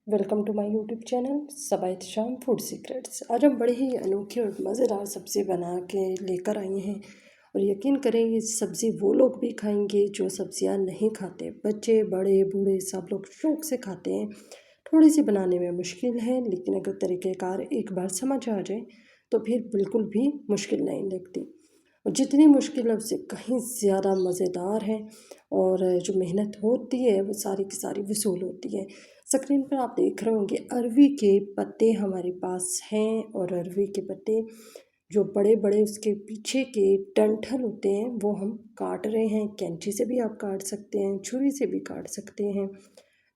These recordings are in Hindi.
Welcome to my YouTube channel Saba Ehtesham food secrets. आज हम बड़े ही अनोखी और मज़ेदार सब्ज़ी बना के लेकर आए हैं और यकीन करें ये सब्ज़ी वो लोग भी खाएंगे जो सब्ज़ियां नहीं खाते। बच्चे बड़े बूढ़े सब लोग शौक़ से खाते हैं। थोड़ी सी बनाने में मुश्किल है, लेकिन अगर तरीक़ेकार एक बार समझ आ जाए तो फिर बिल्कुल भी मुश्किल नहीं लगती। और जितनी मुश्किल है उससे कहीं ज़्यादा मज़ेदार है और जो मेहनत होती है वो सारी की सारी वसूल होती है। स्क्रीन पर आप देख रहे होंगे अरवी के पत्ते हमारे पास हैं और अरवी के पत्ते जो बड़े बड़े उसके पीछे के डंठल होते हैं वो हम काट रहे हैं। कैंची से भी आप काट सकते हैं, छुरी से भी काट सकते हैं,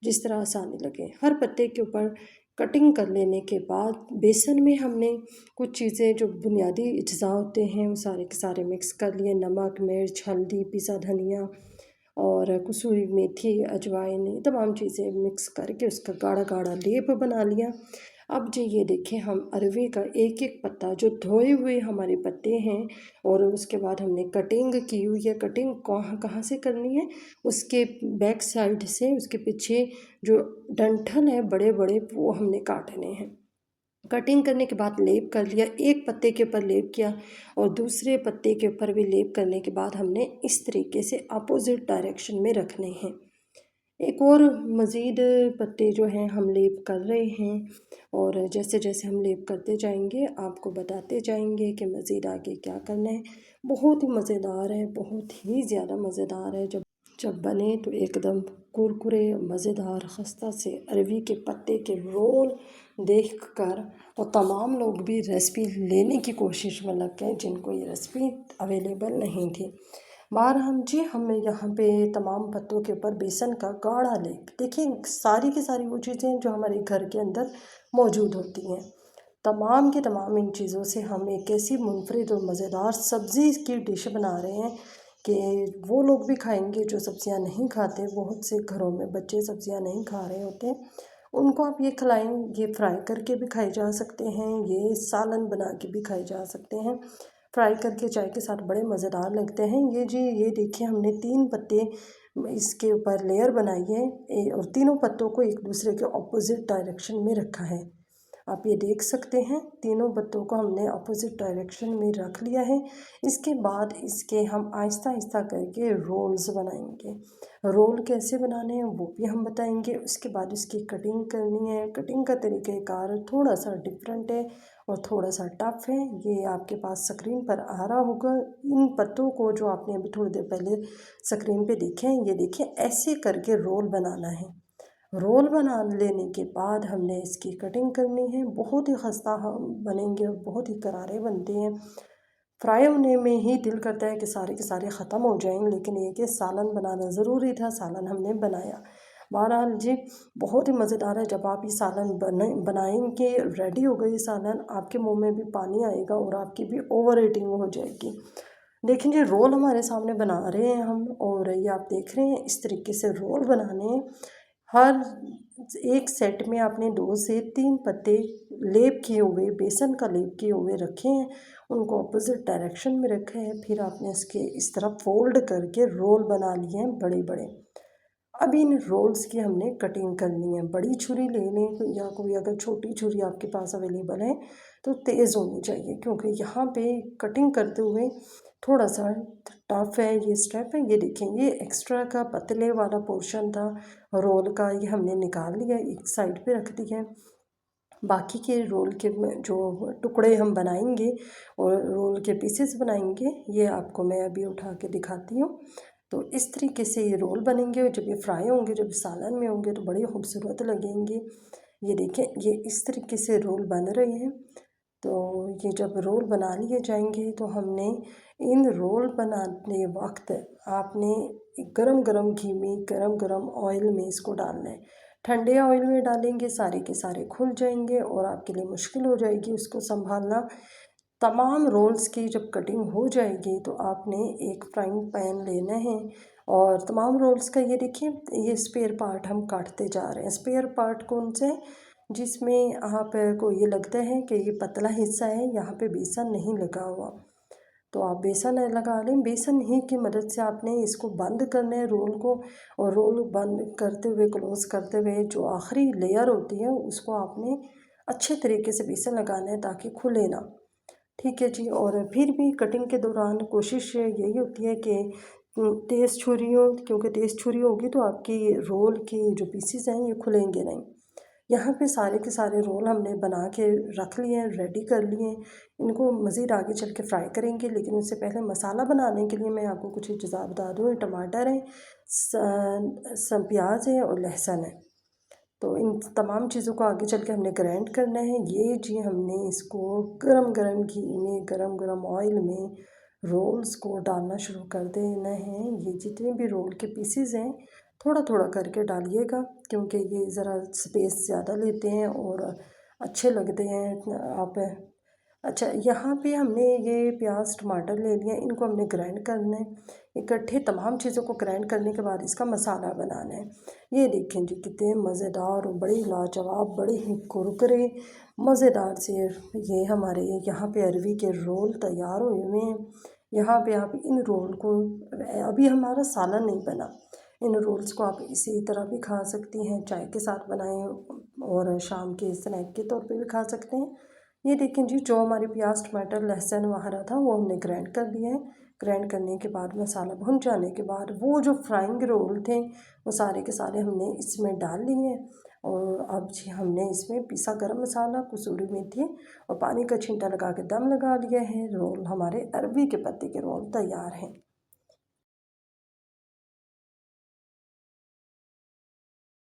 जिस तरह आसानी लगे। हर पत्ते के ऊपर कटिंग कर लेने के बाद बेसन में हमने कुछ चीज़ें जो बुनियादी अज्जा होते हैं वो सारे के सारे मिक्स कर लिए। नमक, मिर्च, हल्दी, पिसा धनिया और कसूरी मेथी, अजवाइन, ये तमाम चीज़ें मिक्स करके उसका गाढ़ा गाढ़ा लेप बना लिया। अब जी ये देखें, हम अरवे का एक एक पत्ता जो धोए हुए हमारे पत्ते हैं और उसके बाद हमने कटिंग की हुई है। कटिंग कहाँ कहाँ से करनी है, उसके बैक साइड से, उसके पीछे जो डंठल है बड़े बड़े वो हमने काटने हैं। कटिंग करने के बाद लेप कर लिया, एक पत्ते के ऊपर लेप किया और दूसरे पत्ते के ऊपर भी लेप करने के बाद हमने इस तरीके से अपोजिट डायरेक्शन में रखने हैं। एक और मज़ीद पत्ते जो हैं हम लेप कर रहे हैं और जैसे जैसे हम लेप करते जाएंगे आपको बताते जाएंगे कि मज़ीद आगे क्या करना है। बहुत ही मज़ेदार है, बहुत ही ज़्यादा मज़ेदार है। जब बने तो एकदम कुरकुरे मज़ेदार खस्ता से अरवी के पत्ते के रोल देखकर और तमाम लोग भी रेसिपी लेने की कोशिश में लग गए जिनको ये रेसिपी अवेलेबल नहीं थी। बहरहाल जी, हम यहाँ पे तमाम पत्तों के ऊपर बेसन का गाढ़ा लेप, देखिए सारी की सारी वो चीज़ें जो हमारे घर के अंदर मौजूद होती हैं, तमाम की तमाम इन चीज़ों से हम एक ऐसी मुनफरिद और मज़ेदार सब्ज़ी की डिश बना रहे हैं कि वो लोग भी खाएंगे जो सब्ज़ियां नहीं खाते। बहुत से घरों में बच्चे सब्ज़ियां नहीं खा रहे होते, उनको आप ये खिलाएं। ये फ्राई करके भी खाए जा सकते हैं, ये सालन बना के भी खाए जा सकते हैं। फ्राई करके चाय के साथ बड़े मज़ेदार लगते हैं। ये जी ये देखिए, हमने 3 पत्ते इसके ऊपर लेयर बनाई है और तीनों पत्तों को एक दूसरे के ऑपोजिट डायरेक्शन में रखा है। आप ये देख सकते हैं, तीनों पत्तों को हमने अपोजिट डायरेक्शन में रख लिया है। इसके बाद इसके हम आहिस्ता आहिस्ता करके रोल्स बनाएंगे। रोल कैसे बनाने हैं वो भी हम बताएंगे। उसके बाद इसकी कटिंग करनी है। कटिंग का तरीक़ाकार थोड़ा सा डिफरेंट है और थोड़ा सा टफ है, ये आपके पास स्क्रीन पर आ रहा होगा। इन पत्तों को जो आपने अभी थोड़ी देर पहले स्क्रीन पे देखे हैं, ये देखिए ऐसे करके रोल बनाना है। रोल बना लेने के बाद हमने इसकी कटिंग करनी है। बहुत ही खस्ता हम बनेंगे और बहुत ही करारे बनते हैं। फ्राई होने में ही दिल करता है कि सारे के सारे ख़त्म हो जाएं, लेकिन ये कि सालन बनाना ज़रूरी था, सालन हमने बनाया। बहरहाल जी, बहुत ही मज़ेदार है। जब आप ये सालन बनाएंगे, रेडी हो गई सालन, आपके मुंह में भी पानी आएगा और आपकी भी ओवर ईटिंग हो जाएगी। देखें जी, रोल हमारे सामने बना रहे हैं हम और ये आप देख रहे हैं इस तरीके से रोल बनाने हैं। हर एक सेट में आपने 2 से 3 पत्ते लेप किए हुए, बेसन का लेप किए हुए रखे हैं, उनको अपोजिट डायरेक्शन में रखा है। फिर आपने इसके इस तरफ फोल्ड करके रोल बना लिए हैं बड़े बड़े। अब इन रोल्स की हमने कटिंग करनी है। बड़ी छुरी ले लें या कोई अगर छोटी छुरी आपके पास अवेलेबल है तो तेज़ होनी चाहिए, क्योंकि यहाँ पे कटिंग करते हुए थोड़ा सा टफ है ये स्टेप है। ये देखें, ये एक्स्ट्रा का पतले वाला पोर्शन था रोल का, ये हमने निकाल लिया, एक साइड पे रख दिया है। बाकी के रोल के जो टुकड़े हम बनाएंगे और रोल के पीसेस बनाएंगे, ये आपको मैं अभी उठा के दिखाती हूँ। तो इस तरीके से ये रोल बनेंगे और जब ये फ्राई होंगे, जब सालन में होंगे तो बड़े खूबसूरत लगेंगे। ये देखें, ये इस तरीके से रोल बन रहे हैं। तो ये जब रोल बना लिए जाएंगे तो हमने इन रोल बनाने वक्त आपने गरम गरम घी में, गरम गरम ऑयल में इसको डालना है। ठंडे ऑयल में डालेंगे सारे के सारे खुल जाएंगे और आपके लिए मुश्किल हो जाएगी उसको संभालना। तमाम रोल्स की जब कटिंग हो जाएगी तो आपने एक फ्राइंग पैन लेना है और तमाम रोल्स का ये देखिए, ये स्पेयर पार्ट हम काटते जा रहे हैं। स्पेयर पार्ट कौन से, जिसमें आप को ये लगता है कि ये पतला हिस्सा है, यहाँ पे बेसन नहीं लगा हुआ, तो आप बेसन लगा लें। बेसन ही की मदद से आपने इसको बंद करना है रोल को, और रोल बंद करते हुए, क्लोज़ करते हुए जो आखिरी लेयर होती है उसको आपने अच्छे तरीके से बेसन लगाना है ताकि खुले ना। ठीक है जी। और फिर भी कटिंग के दौरान कोशिश यही होती है कि तेज़ छुरी हो, क्योंकि तेज़ छुरी होगी तो आपकी रोल की जो पीसेस हैं ये खुलेंगे नहीं। यहाँ पे सारे के सारे रोल हमने बना के रख लिए हैं, रेडी कर लिए हैं। इनको मज़ीद आगे चल के फ्राई करेंगे, लेकिन उससे पहले मसाला बनाने के लिए मैं आपको कुछ अज्जा बता दूँ। टमाटर है, प्याज है और लहसुन है। तो इन तमाम चीज़ों को आगे चल के हमने ग्राइंड करना है। ये जी हमने इसको गरम गरम घी में, गरम गरम ऑयल में रोल्स को डालना शुरू कर देना है। ये जितने भी रोल के पीसेस हैं थोड़ा थोड़ा करके डालिएगा, क्योंकि ये ज़रा स्पेस ज़्यादा लेते हैं और अच्छे लगते हैं। आप अच्छा, यहाँ पे हमने ये प्याज टमाटर ले लिया, इनको हमने ग्राइंड करना है। इकट्ठे तमाम चीज़ों को ग्राइंड करने के बाद इसका मसाला बनाना है। ये देखें जी कितने मज़ेदार और बड़ी लाजवाब, बड़े ही कुरकुरे मज़ेदार से ये हमारे यहाँ पे अरवी के रोल तैयार हुए हुए हैं। यहाँ पे आप इन रोल को, अभी हमारा सालन नहीं बना, इन रोल्स को आप इसी तरह भी खा सकती हैं, चाय के साथ बनाएं और शाम के स्नैक के तौर पे भी खा सकते हैं। ये देखें जी, जो हमारे प्याज टमाटर लहसुन वगैरह था वो हमने ग्राइंड कर दिया है। ग्राइंड करने के बाद मसाला भुन जाने के बाद वो जो फ्राइंग रोल थे वो सारे के सारे हमने इसमें डाल लिए हैं। और अब जी हमने इसमें पिसा गरम मसाला, कसूरी मेथी और पानी का छींटा लगा के दम लगा लिया है। रोल हमारे अरबी के पत्ते के रोल तैयार हैं।